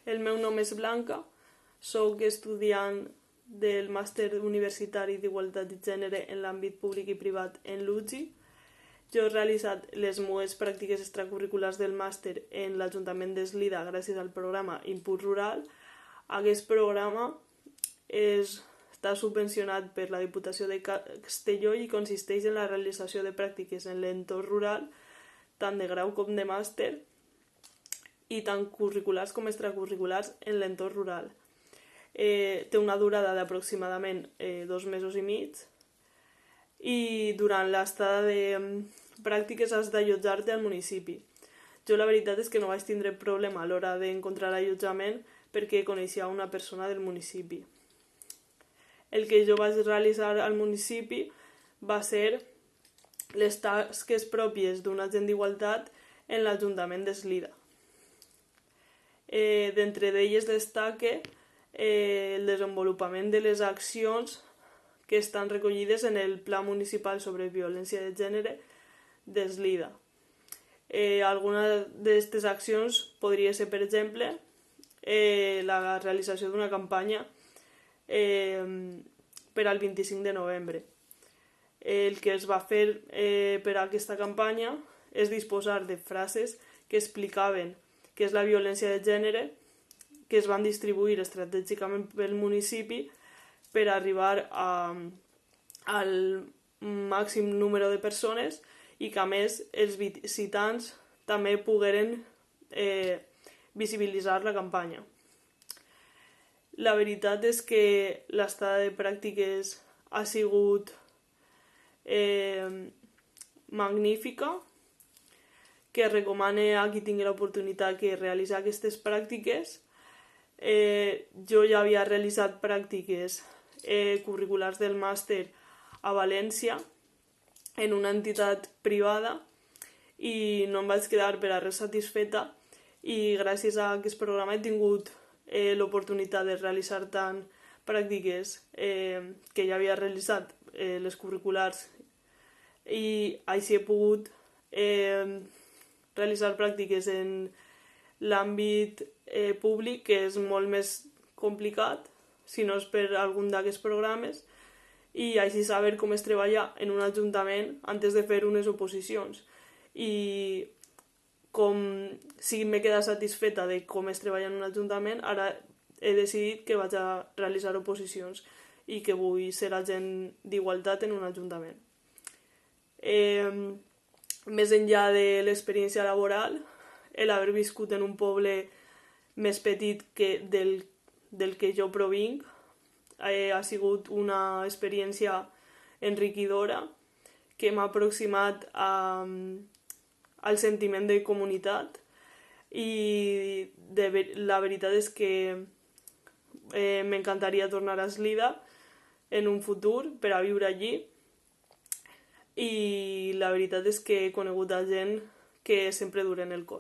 El meu nom és Blanca, soc estudiant del Màster Universitari d'Igualtat de Gènere en l'àmbit públic i privat en l'UGI. Jo he realitzat les meves pràctiques extracurriculars del màster en l'Ajuntament d'Eslida gràcies al programa Input Rural. Aquest programa està subvencionat per la Diputació de Castelló i consisteix en la realització de pràctiques en l'entorn rural, tant de grau com de màster, i tant curriculars com extracurriculars en l'entorn rural. Té una durada d'aproximadament 2 mesos i mig i durant l'estada de pràctiques has d'allotjar-te al municipi. Jo la veritat és que no vaig tindre problema a l'hora d'encontrar allotjament perquè coneixia una persona del municipi. El que jo vaig realitzar al municipi va ser les tasques pròpies d'un agent d'igualtat en l'Ajuntament d'Eslida. D'entre d'elles destaca el desenvolupament de les accions que estan recollides en el Pla Municipal sobre Violència de Gènere d'Eslida. Alguna d'aquestes accions podria ser, per exemple, la realització d'una campanya per al 25 de novembre. El que es va fer per a aquesta campanya és disposar de frases que explicaven què és la violència de gènere, que es van distribuir estratègicament pel municipi per arribar al màxim número de persones i que, a més, els visitants també pogueren visibilitzar la campanya. La veritat és que l'estada de pràctiques ha sigut magnífica, que recomane a qui tingui l'oportunitat que realitzi aquestes pràctiques. Jo ja havia realitzat pràctiques curriculars del màster a València en una entitat privada i no em vaig quedar per a res satisfeta i gràcies a aquest programa he tingut l'oportunitat de realitzar tant pràctiques que ja havia realitzat les curriculars i així he pogut realitzar pràctiques en l'àmbit públic, que és molt més complicat si no és per algun d'aquests programes, i així saber com es treballa en un ajuntament antes de fer unes oposicions. I com si m'he quedat satisfeta de com es treballa en un ajuntament, ara he decidit que vaig a realitzar oposicions i que vull ser agent d'igualtat en un ajuntament. Més enllà de l'experiència laboral, l'haver viscut en un poble més petit que del que jo provinc ha sigut una experiència enriquidora que m'ha aproximat al sentiment de comunitat i la veritat és que m'encantaria tornar a Eslida en un futur per a viure allí i la veritat és que he conegut a gent que sempre duren el cor.